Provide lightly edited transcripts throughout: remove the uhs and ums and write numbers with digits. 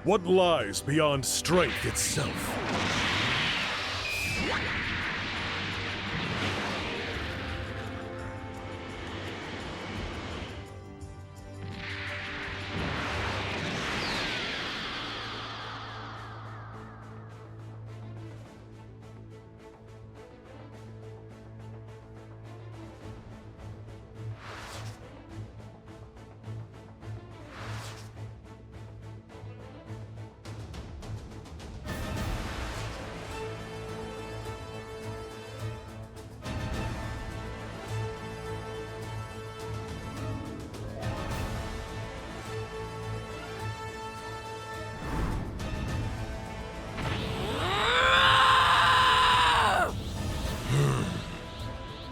What lies beyond strength itself?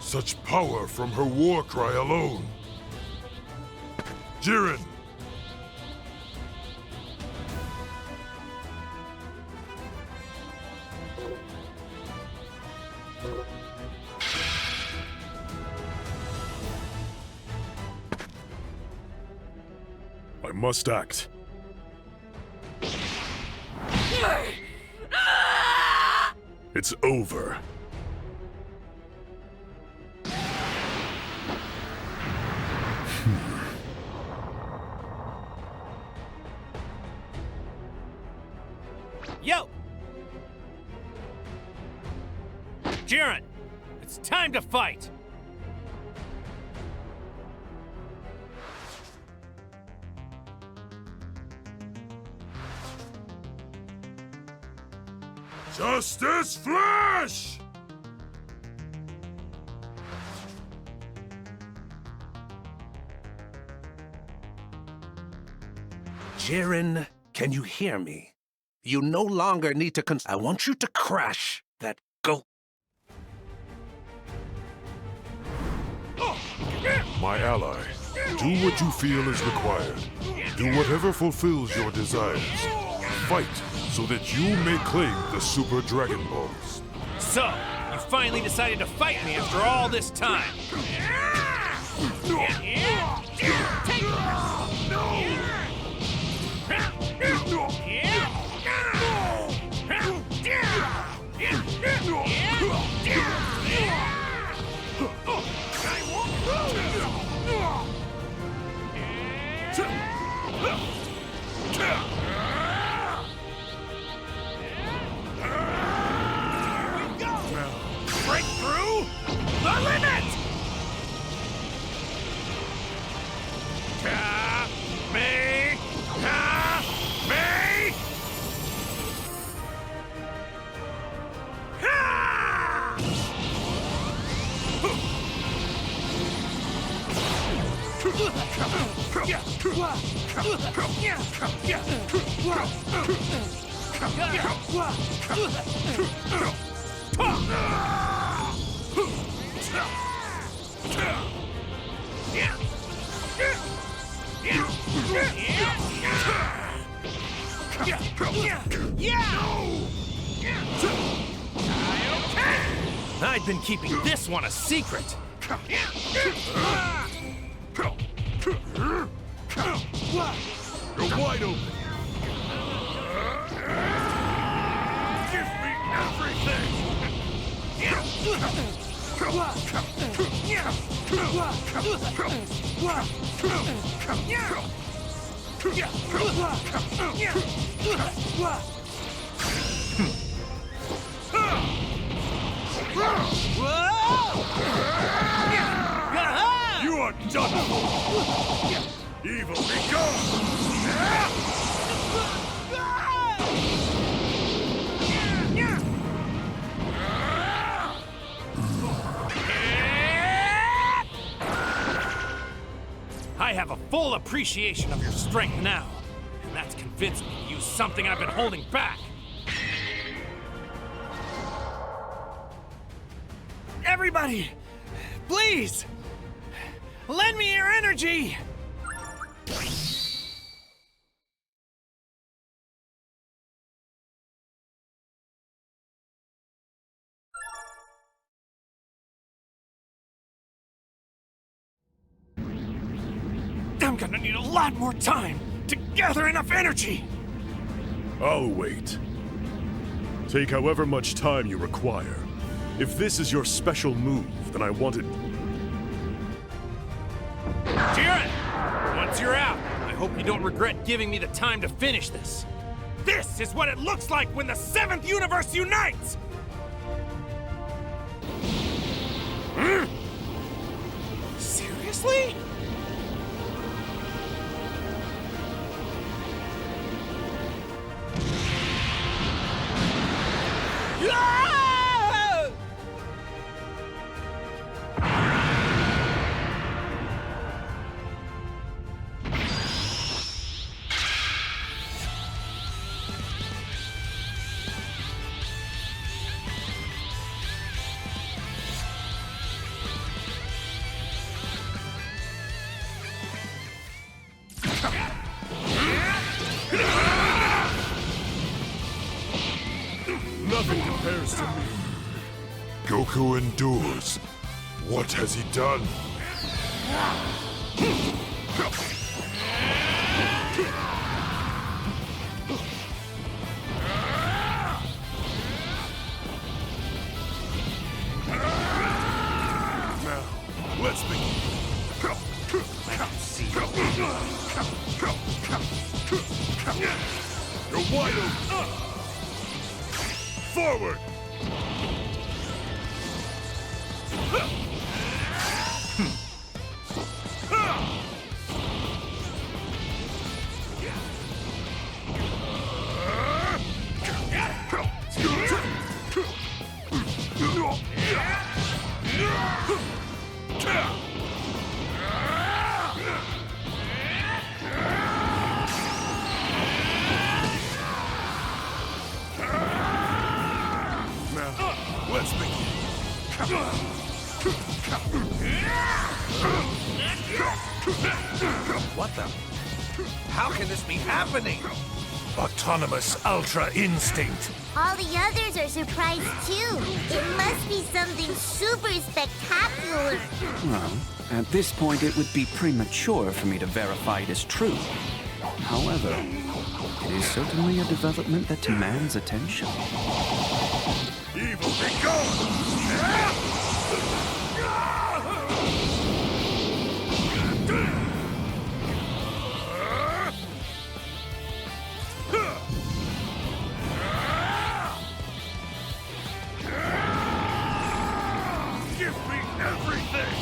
Such power from her war cry alone. Jiren! I must act. It's over. Yo! Jiren! It's time to fight! Justice Flash! Jiren, can you hear me? You no longer need to I want you to crash that Goku. My ally, do what you feel is required. Do whatever fulfills your desires. Fight so that you may claim the Super Dragon Balls. So, you finally decided to fight me after all this time! Break through the limit! Me! I've been keeping this one a secret. You're wide open. Give me everything! You are done! Evil be gone! I have a full appreciation of your strength now, and that's convinced me to use something I've been holding back. Everybody, please, lend me your energy! I'm gonna need a lot more time to gather enough energy! I'll wait. Take however much time you require. If this is your special move, then I want it. Jiren! Once you're out, I hope you don't regret giving me the time to finish this. This is what it looks like when the 7th universe unites! Seriously? Ah! Nothing compares to me. Goku endures. What has he done? Now, let's begin. You're wide open. Forward! Let's begin. What the? How can this be happening? Autonomous Ultra Instinct. All the others are surprised too. It must be something super spectacular. Well, at this point it would be premature for me to verify it as true. However, it is certainly a development that demands attention. Evil, be gone! Give me everything!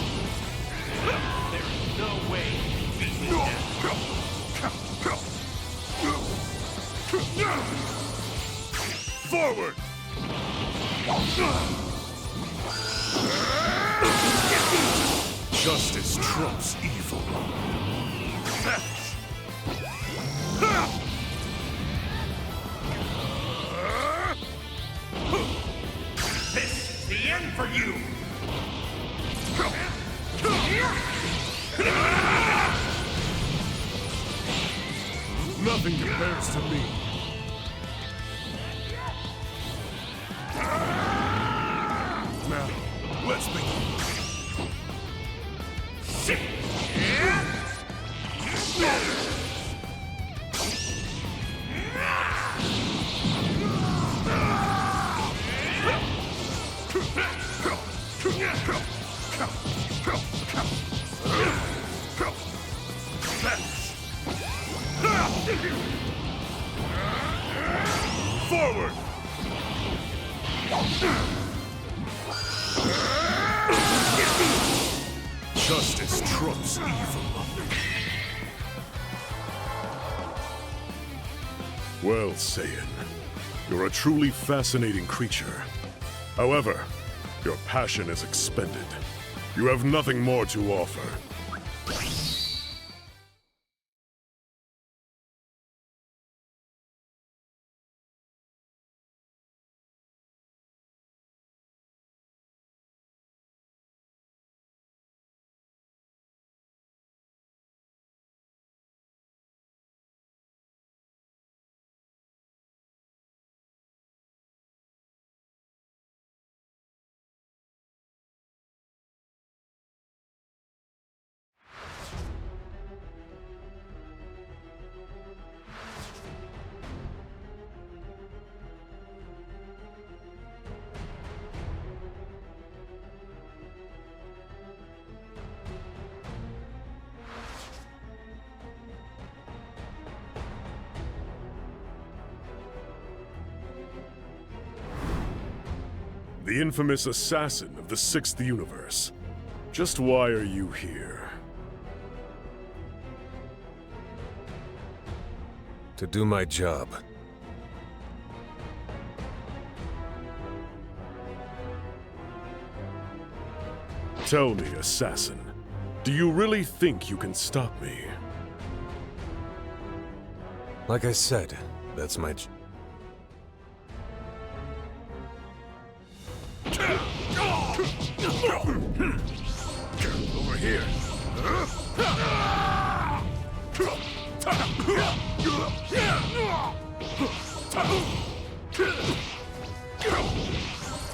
There's no way you beat me down. Forward! Justice trumps evil. This is the end for you! Nothing compares to me. Now, let's begin. Forward! Justice trumps evil. Well, Saiyan, you're a truly fascinating creature. However, your passion is expended. You have nothing more to offer. The infamous assassin of the 6th universe. Just why are you here? To do my job. Tell me, assassin, do you really think you can stop me? Like I said, that's my Over here.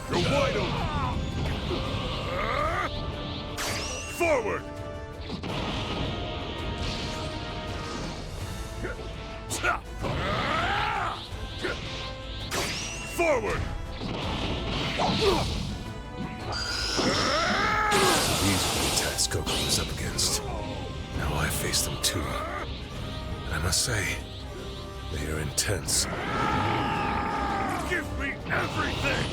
You're wide open. Forward. Forward. These were the tasks Goku was up against. Now I face them too. And I must say, they are intense. Give me everything.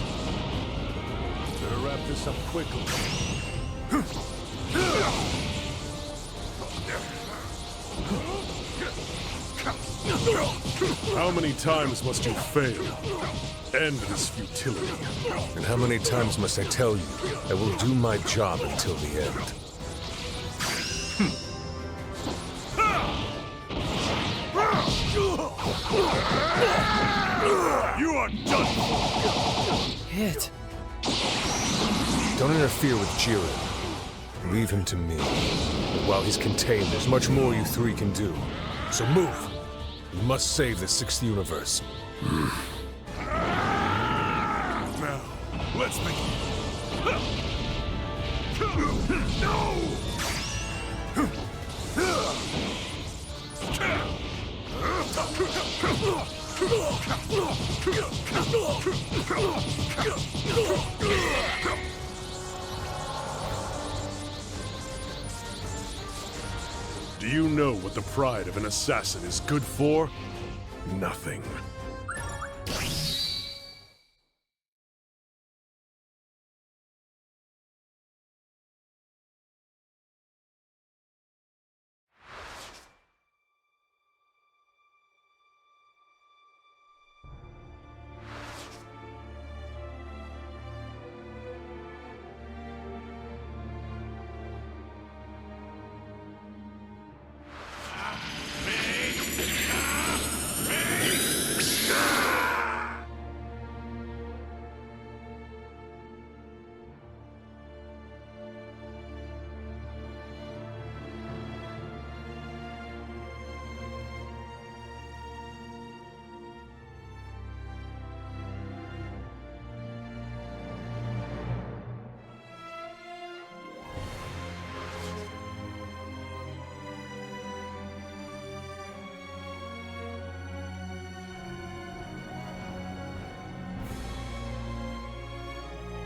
Better wrap this up quickly. How many times must you fail? End this futility. And how many times must I tell you I will do my job until the end? You are done! Hit. Don't interfere with Jiren. Leave him to me. But while he's contained, there's much more you three can do. So move! We must save the 6th universe. Now, let's begin. No! Do you know what the pride of an assassin is good for? Nothing.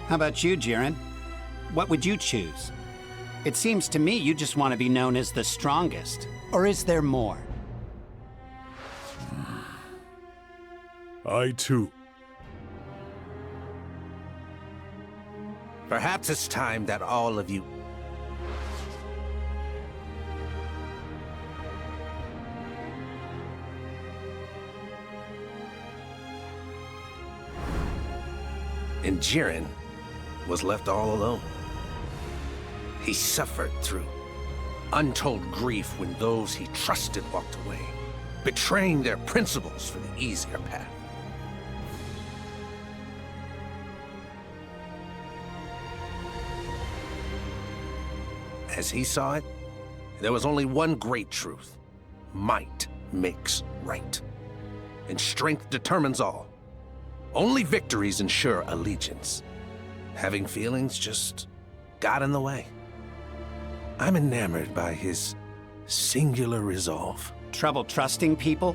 How about you, Jiren? What would you choose? It seems to me you just want to be known as the strongest. Or is there more? I too. Perhaps it's time that all of you... And Jiren was left all alone. He suffered through untold grief when those he trusted walked away, betraying their principles for the easier path. As he saw it, there was only one great truth. Might makes right. And strength determines all. Only victories ensure allegiance. Having feelings just got in the way. I'm enamored by his singular resolve. Trouble trusting people?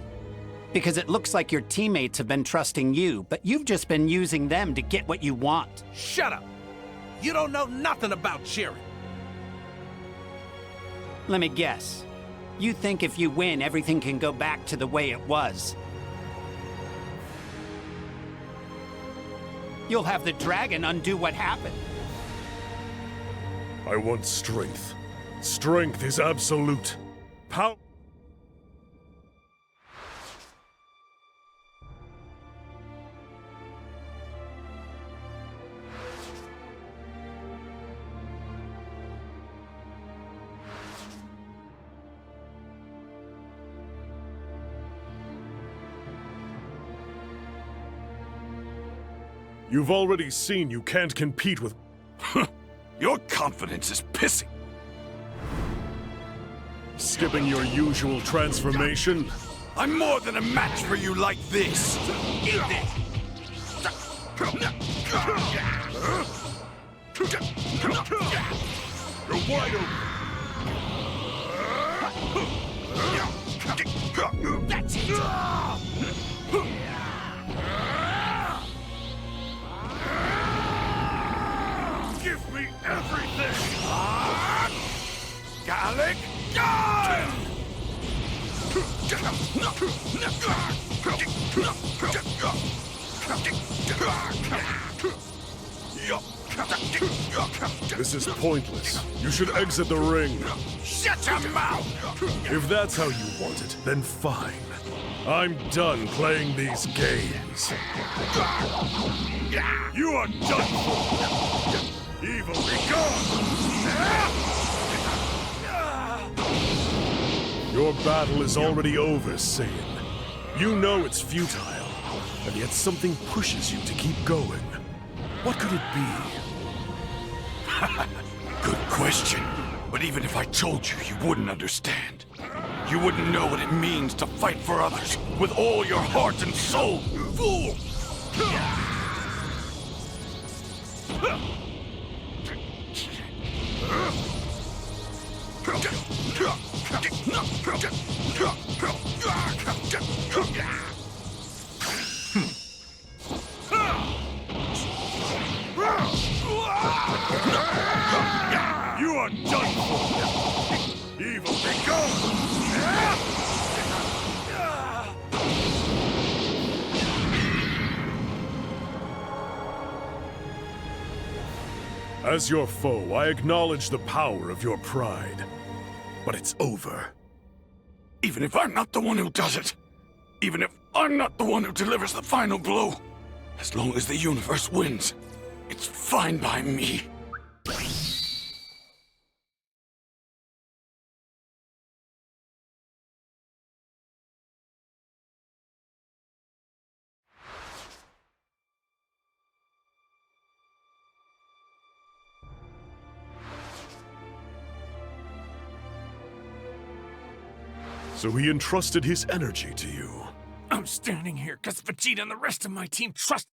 Because it looks like your teammates have been trusting you, but you've just been using them to get what you want. Shut up! You don't know nothing about Jiren. Let me guess. You think if you win, everything can go back to the way it was. You'll have the dragon undo what happened. I want strength. Strength is absolute. Power. You've already seen you can't compete with... Your confidence is pissing. Skipping your usual transformation? I'm more than a match for you like this. Eat it. You're wide open. That's it! Give me everything! Gallic gun! This is pointless. You should exit the ring. Shut your mouth! If that's how you want it, then fine. I'm done playing these games. You are done for! Evil be gone! Your battle is already over, Saiyan. You know it's futile, and yet something pushes you to keep going. What could it be? Good question. But even if I told you, you wouldn't understand. You wouldn't know what it means to fight for others with all your heart and soul. Fool! You are done for! Evil be gone! As your foe, I acknowledge the power of your pride. But it's over. Even if I'm not the one who does it, even if I'm not the one who delivers the final blow, as long as the universe wins, it's fine by me. So he entrusted his energy to you. I'm standing here because Vegeta and the rest of my team trust...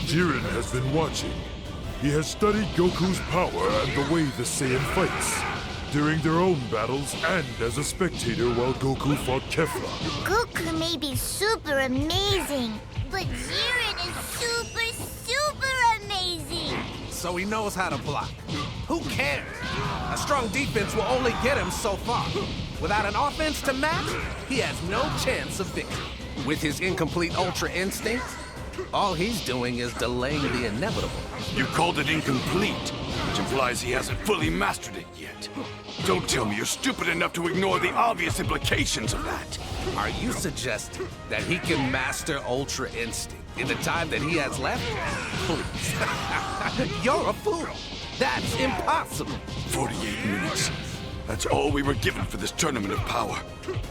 Jiren has been watching. He has studied Goku's power and the way the Saiyan fights, during their own battles and as a spectator while Goku fought Kefla. Goku may be super amazing, but Jiren is super amazing. So he knows how to block. Who cares? A strong defense will only get him so far. Without an offense to match, he has no chance of victory. With his incomplete Ultra Instinct, all he's doing is delaying the inevitable. You called it incomplete, which implies he hasn't fully mastered it yet. Don't tell me you're stupid enough to ignore the obvious implications of that. Are you suggesting that he can master Ultra Instinct in the time that he has left? Please. You're a fool. That's impossible. 48 minutes. That's all we were given for this tournament of power.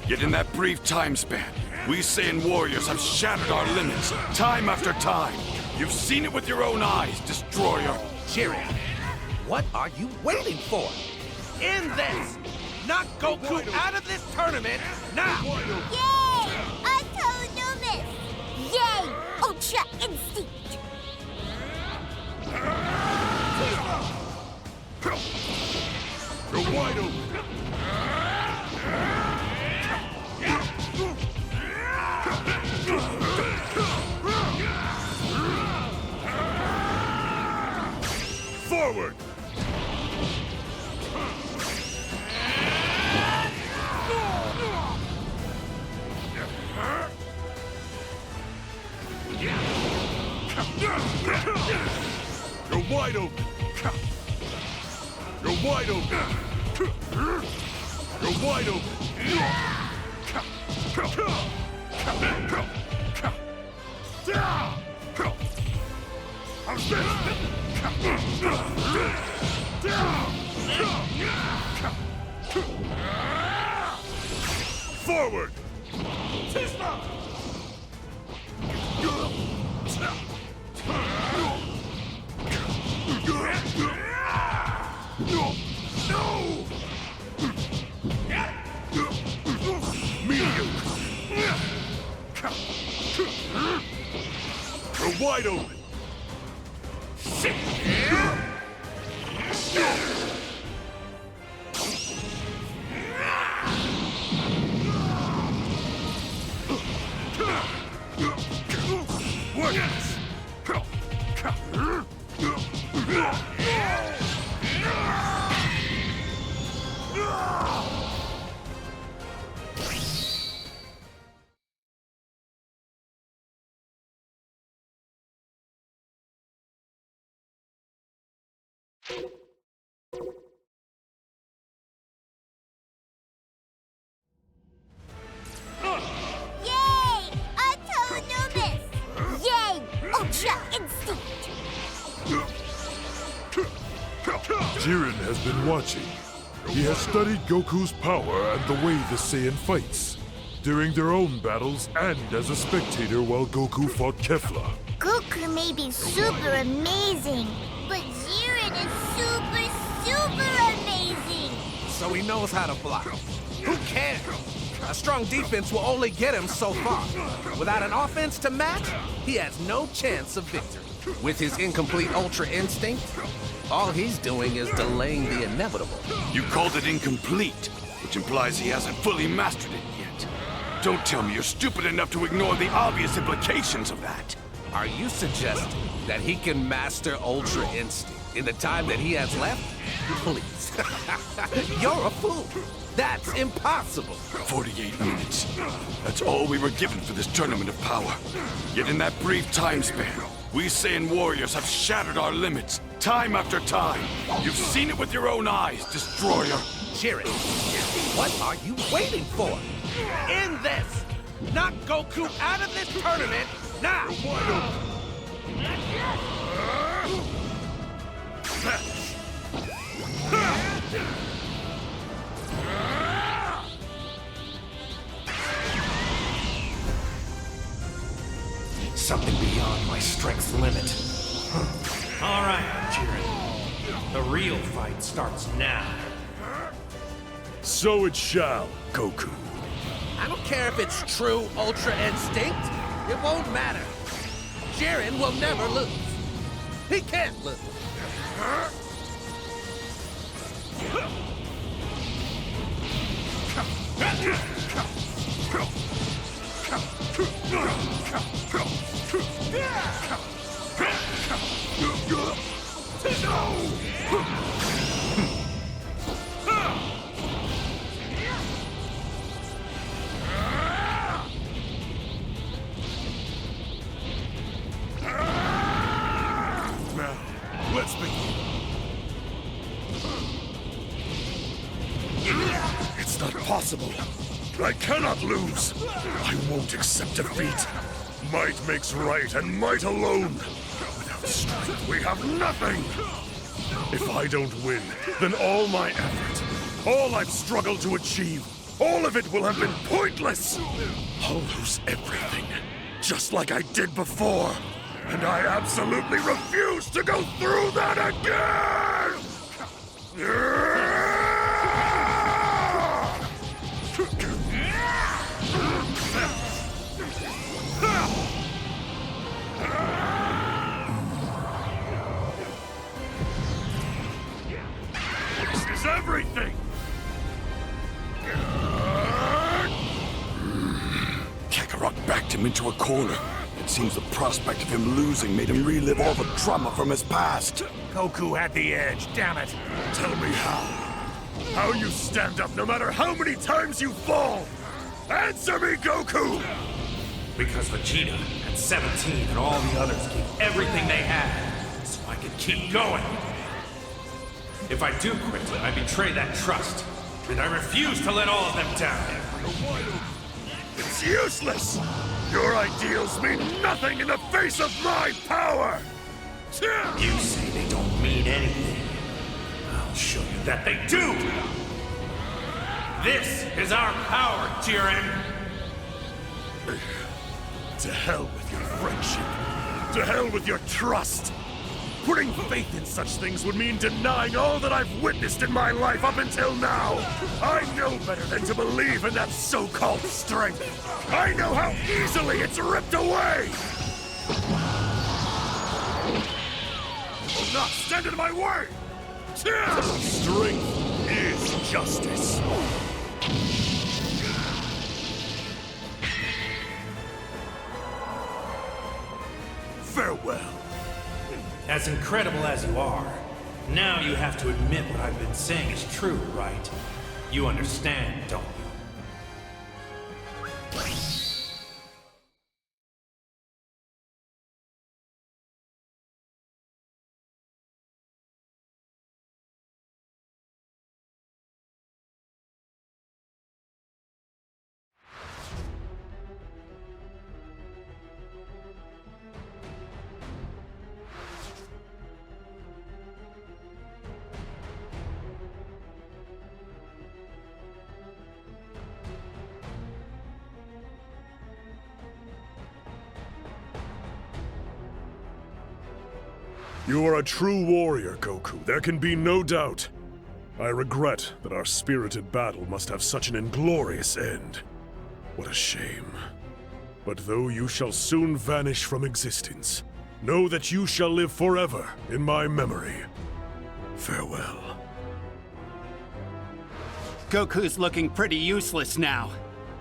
Yet in that brief time span, we Saiyan warriors have shattered our limits, time after time. You've seen it with your own eyes, Destroyer. Jiren, what are you waiting for? End this! Knock Goku out of this tournament now! Yay! Autonomous! Yay! Ultra Instinct! You're wide open. Forward! You're wide open. Forward! You're wide open. Yay! Autonomous! Yay! Ultra Instinct! Jiren has been watching. He has studied Goku's power and the way the Saiyan fights, during their own battles and as a spectator while Goku fought Kefla. Goku may be super amazing, but Jiren is super amazing! So he knows how to block. Who cares? A strong defense will only get him so far. Without an offense to match, he has no chance of victory. With his incomplete Ultra Instinct, all he's doing is delaying the inevitable. You called it incomplete, which implies he hasn't fully mastered it yet. Don't tell me you're stupid enough to ignore the obvious implications of that. Are you suggesting that he can master Ultra Instinct in the time that he has left? Please. You're a fool. That's impossible. 48 minutes. That's all we were given for this tournament of power. Yet in that brief time span, we Saiyan warriors have shattered our limits, time after time. You've seen it with your own eyes, Destroyer. Jiren, what are you waiting for? End this! Knock Goku out of this tournament now! Something beyond my strength's limit. All right, Jiren. The real fight starts now. So it shall, Goku. I don't care if it's true Ultra Instinct. It won't matter. Jiren will never lose. He can't lose. Now, let's begin. It's not possible. I cannot lose. I won't accept defeat. Might makes right, and might alone. Without strength, we have nothing. If I don't win, then all my effort, all I've struggled to achieve, all of it will have been pointless. I'll lose everything, just like I did before. And I absolutely refuse to go through that again! This is everything! Kakarot backed him into a corner. It seems the prospect of him losing made him relive all the trauma from his past. Goku had the edge, damn it! Tell me how. How you stand up no matter how many times you fall! Answer me, Goku! Because Vegeta and 17 and all the others gave everything they had, so I could keep going. If I do quit, I betray that trust. And I refuse to let all of them down. It's useless! Your ideals mean nothing in the face of my power! You say they don't mean anything. I'll show you that they do! This is our power, Jiren! To hell with your friendship. To hell with your trust. Putting faith in such things would mean denying all that I've witnessed in my life up until now. I know better than to believe in that so-called strength. I know how easily it's ripped away! Will not stand in my way! Strength is justice. Farewell. As incredible as you are, now you have to admit what I've been saying is true, right? You understand, don't you? You are a true warrior, Goku. There can be no doubt. I regret that our spirited battle must have such an inglorious end. What a shame. But though you shall soon vanish from existence, know that you shall live forever in my memory. Farewell. Goku's looking pretty useless now.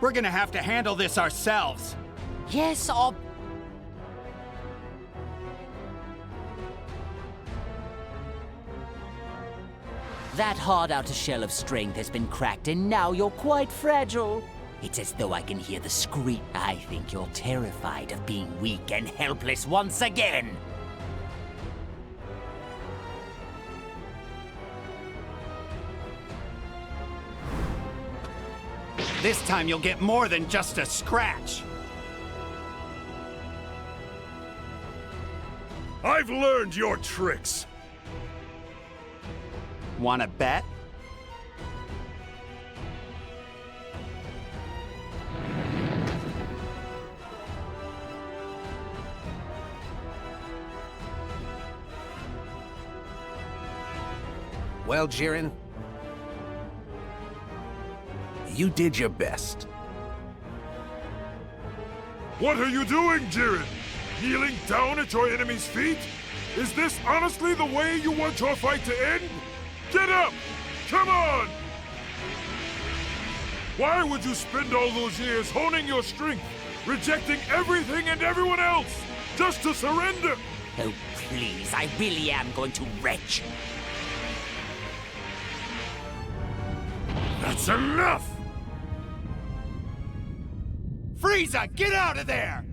We're gonna have to handle this ourselves. Yes, I'll... That hard outer shell of strength has been cracked, and now you're quite fragile. It's as though I can hear the scream. I think you're terrified of being weak and helpless once again. This time you'll get more than just a scratch. I've learned your tricks. Wanna bet? Well, Jiren, you did your best. What are you doing, Jiren? Kneeling down at your enemy's feet? Is this honestly the way you want your fight to end? Get up! Come on! Why would you spend all those years honing your strength, rejecting everything and everyone else, just to surrender? Oh, please, I really am going to retch. That's enough! Frieza, get out of there!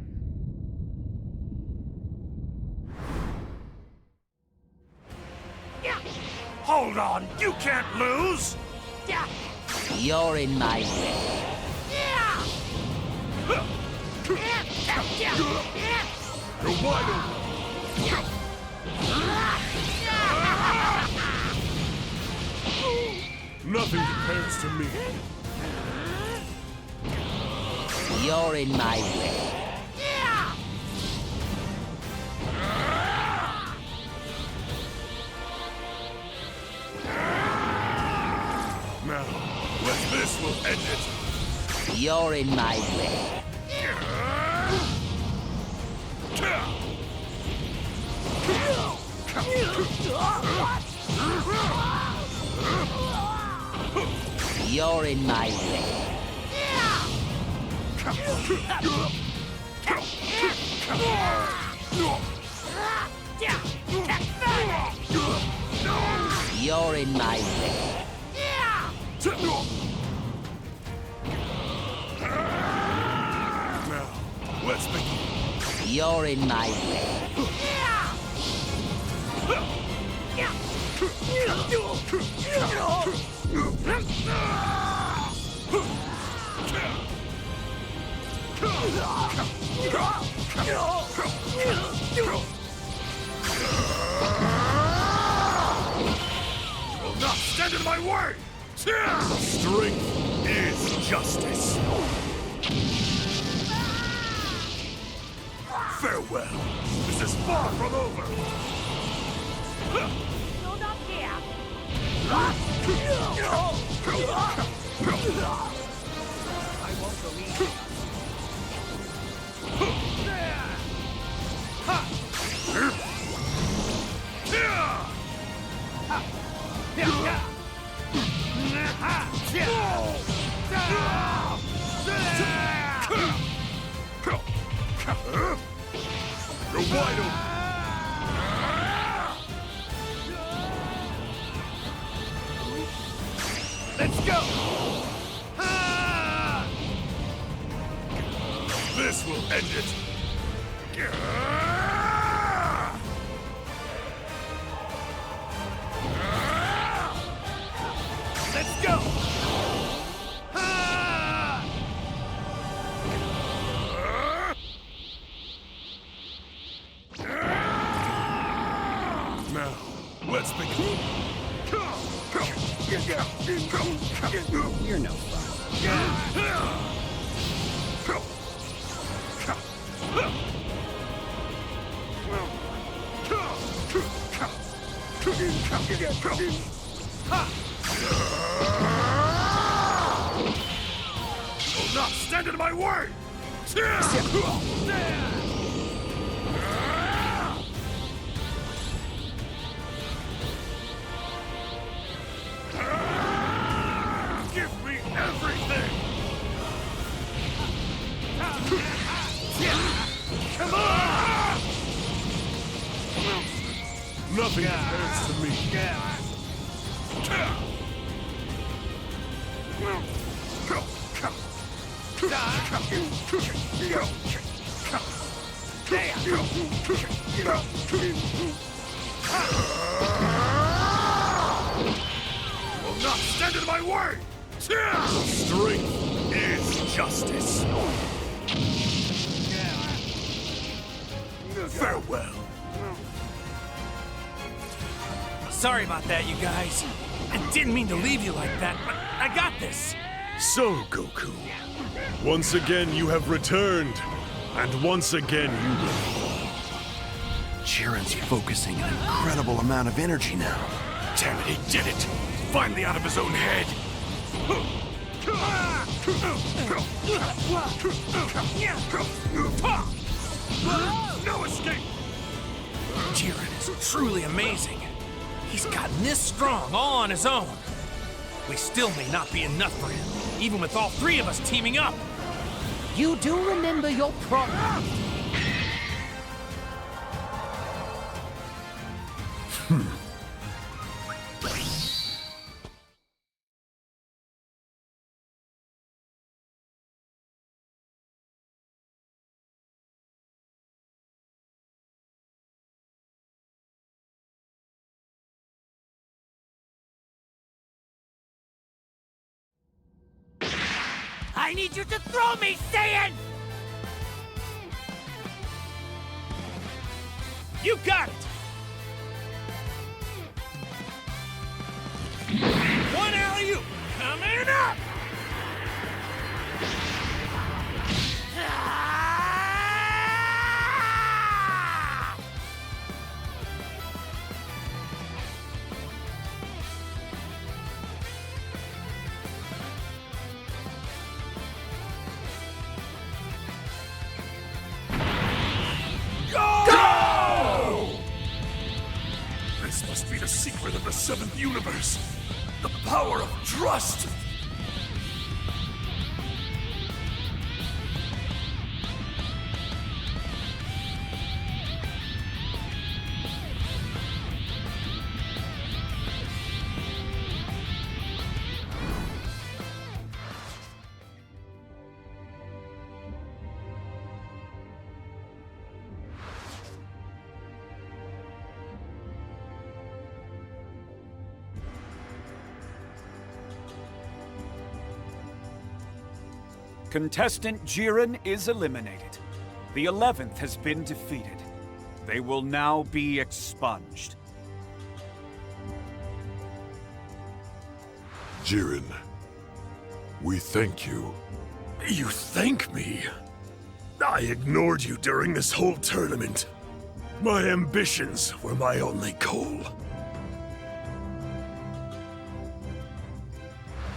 Hold on, you can't lose! You're in my way. You're wide open! Nothing compares to me. You're in my way. Now, this will end it. You're in my way. You're in my way. You're in my way. Now, let's begin. You're in my way. Strength is justice. Farewell. This is far from over. You're not here. I won't believe you. You're wide open. Let's go! This will end it. Let's go! Now, let's begin. You're no fun. Will not stand in my way! Give me everything! Come on! Nothing compares to me. Will not stand in my way! Strength is justice. Farewell. Sorry about that, you guys. I didn't mean to leave you like that, but I got this. So, Goku, once again you have returned, and once again you will. Jiren's focusing an incredible amount of energy now. Damn it, he did it! Finally out of his own head! No escape! Jiren is truly amazing. He's gotten this strong all on his own. We still may not be enough for him, even with all three of us teaming up. You do remember your problem. I need you to throw me, Saiyan! You got it! One alley-oop coming up! This must be the secret of the seventh universe. The power of trust. Contestant Jiren is eliminated. The 11th has been defeated. They will now be expunged. Jiren, we thank you. You thank me? I ignored you during this whole tournament. My ambitions were my only goal.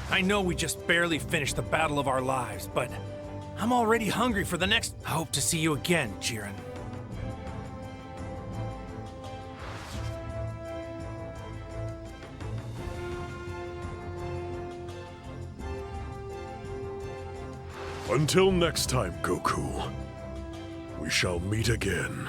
I know we just barely finished the battle of our lives, but I'm already hungry for the next. I hope to see you again, Jiren. Until next time, Goku. We shall meet again.